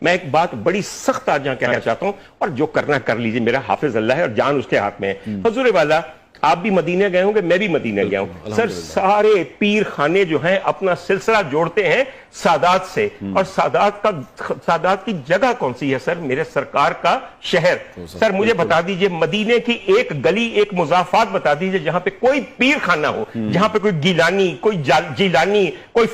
میں ایک بات بڑی سخت آج یہاں کہنا چاہتا ہوں، اور جو کرنا کر لیجئے، میرا حافظ اللہ ہے اور جان اس کے ہاتھ میں ہے۔ حضور والا آپ بھی مدینہ گئے ہوں گے، میں بھی مدینہ گیا ہوں سر۔ سارے پیر خانے جو ہیں اپنا سلسلہ جوڑتے ہیں سادات سے، اور سادات کی جگہ کون سی ہے سر؟ میرے سرکار کا شہر۔ سر مجھے بتا دیجئے مدینے کی ایک گلی، ایک مضافات بتا دیجئے جہاں پہ کوئی پیر خانہ ہو، جہاں پہ کوئی گیلانی، کوئی جیلانی، کوئی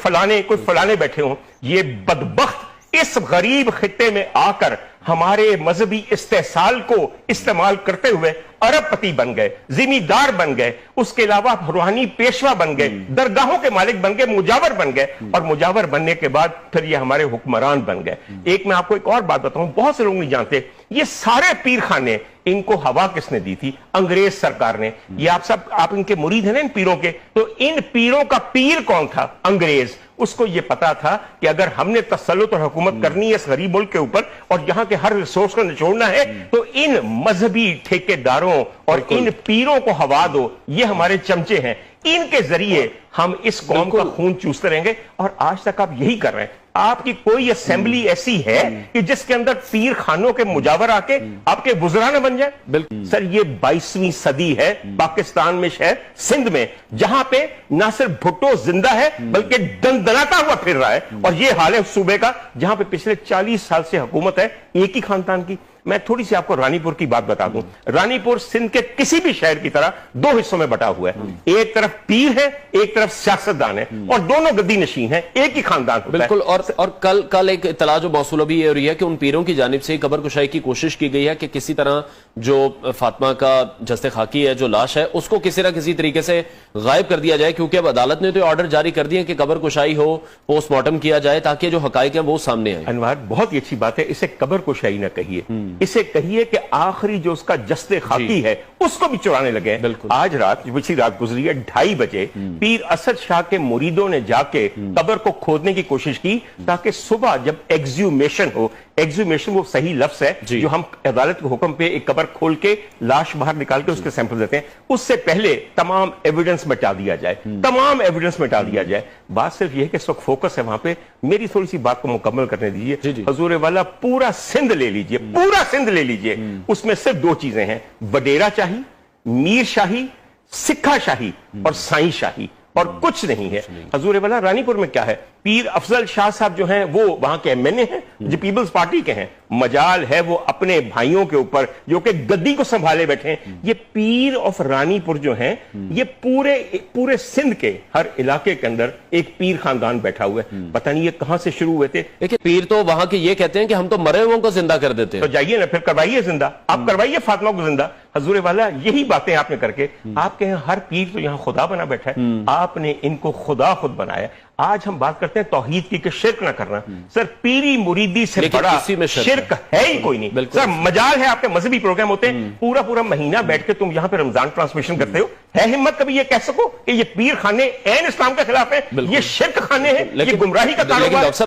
فلانے بیٹھے ہوں۔ یہ بدبخت اس غریب خطے میں آ کر ہمارے مذہبی استحصال کو استعمال کرتے ہوئے ارب پتی بن گئے، زمیندار بن گئے، اس کے علاوہ روحانی پیشوا بن گئے، درگاہوں کے مالک بن گئے، مجاور بن گئے، اور مجاور بننے کے بعد پھر یہ ہمارے حکمران بن گئے۔ ایک میں آپ کو ایک اور بات بتاؤں، بہت سے لوگ نہیں جانتے، یہ سارے پیر خانے ان کو ہوا کس نے دی تھی؟ انگریز سرکار نے۔ یہ آپ ان کے مرید ہیں نا ان پیروں کے، تو ان پیروں کا پیر کون تھا؟ انگریز۔ اس کو یہ پتا تھا کہ اگر ہم نے تسلط اور حکومت کرنی ہے اس غریب ملک کے اوپر، اور یہاں کے ہر ریسورس کو نچوڑنا ہے، تو ان مذہبی ٹھیکیداروں اور ان پیروں کو ہوا دو۔ یہ ہمارے چمچے ہیں، ان کے ذریعے ہم اس قوم کا خون چوستے رہیں گے، اور آج تک آپ یہی کر رہے ہیں۔ آپ کی کوئی اسمبلی ایسی ہے کہ جس کے اندر پیر خانوں کے مجاور آ کے آپ کے وزراء نہ بن جائے؟ سر یہ 22ویں صدی ہے پاکستان میں، شہر سندھ میں، جہاں پہ نہ صرف بھٹو زندہ ہے بلکہ دندناتا ہوا پھر رہا ہے، اور یہ حال ہے اس صوبے کا جہاں پہ پچھلے 40 سال سے حکومت ہے ایک ہی خاندان کی۔ میں تھوڑی سی آپ کو رانی پور کی بات بتا دوں۔ رانی پور سندھ کے کسی بھی شہر کی طرح دو حصوں میں بٹا ہوا ہے، ایک طرف پیر ہے، ایک طرف سیاستدان ہے، اور دونوں گدی نشین ہیں، ایک ہی خاندان ہوتا ہے۔ بالکل۔ اور کل ایک اطلاع جو موصول بھی یہ ہو رہی ہے کہ ان پیروں کی جانب سے قبر کشائی کی کوشش کی گئی ہے کہ کسی طرح جو فاطمہ کا جسد خاکی ہے، جو لاش ہے، اس کو کسی نہ کسی طریقے سے غائب کر دیا جائے، کیونکہ اب عدالت نے تو آرڈر جاری کر دیے کہ قبر کشائی ہو، پوسٹ مارٹم کیا جائے، تاکہ جو حقائق ہیں وہ سامنے آئیں۔ انوار بہت ہی اچھی بات ہے، اسے قبر کشائی نہ کہیے، اسے کہیے کہ آخری جو اس کا جسد خاکی ہے اس کو بھی چرانے لگے۔ آج رات، پچھلی رات گزری ہے، 2:30 بجے پیر اسد شاہ کے مریدوں نے جا کے قبر کو کھودنے کی کوشش کی، تاکہ صبح جب ایگزیومیشن ہو، ایگزیومیشن وہ صحیح لفظ ہے جو ہم عدالت کے حکم پہ ایک قبر کھول کے لاش باہر نکال کے اس کے سیمپل دیتے ہیں، اس سے پہلے تمام ایویڈنس مٹا دیا جائے، تمام ایویڈنس مٹا دیا جائے۔ بات صرف یہ ہے کہ اس وقت فوکس ہے وہاں پہ۔ میری تھوڑی سی بات کو مکمل کرنے دیجئے۔ حضور والا پورا سندھ لے لیجئے، پورا سندھ لے لیجئے، اس میں صرف دو چیزیں ہیں، وڈیرا شاہی، میر شاہی، سکھا شاہی اور سائیں شاہی، اور کچھ نہیں ہے۔ حضور والا رانی پور میں کیا ہے؟ پیر افضل شاہ صاحب جو ہیں وہ وہاں کے ایم این اے ہیں، جو پیپلز پارٹی کے ہیں، مجال ہے وہ اپنے بھائیوں کے اوپر جو کہ گدی کو سنبھالے بیٹھے ہیں۔ یہ پیر آف رانی پور جو ہیں، یہ پورے سندھ کے ہر علاقے کے اندر ایک پیر خاندان بیٹھا ہوا ہے۔ پتہ نہیں یہ کہاں سے شروع ہوئے تھے۔ دیکھیں پیر تو وہاں کے یہ کہتے ہیں کہ ہم تو مرے ہوئوں کو زندہ کر دیتے ہیں۔ تو جائیے نا پھر کروائیے زندہ، آپ کروائیے فاطمہ کو زندہ۔ حضور والا یہی باتیں آپ نے کر کے، آپ کہیں ہر پیر تو یہاں خدا بنا بیٹھا ہے، آپ نے ان کو خدا خود بنایا۔ آج ہم بات کرتے ہیں توحید کی کہ شرک نہ کرنا، سر پیری مریدی سے بڑا شرک ہے ہی کوئی نہیں۔ سر مجال ہے آپ کے مذہبی پروگرام ہوتے ہیں، پورا مہینہ بیٹھ کے تم یہاں پہ رمضان ٹرانسمیشن کرتے ہو، ہے ہمت کبھی یہ کہہ سکو کہ یہ پیر خانے عین اسلام کے خلاف ہیں، یہ شرک خانے ہیں، یہ گمراہی کا کاروبار ہے؟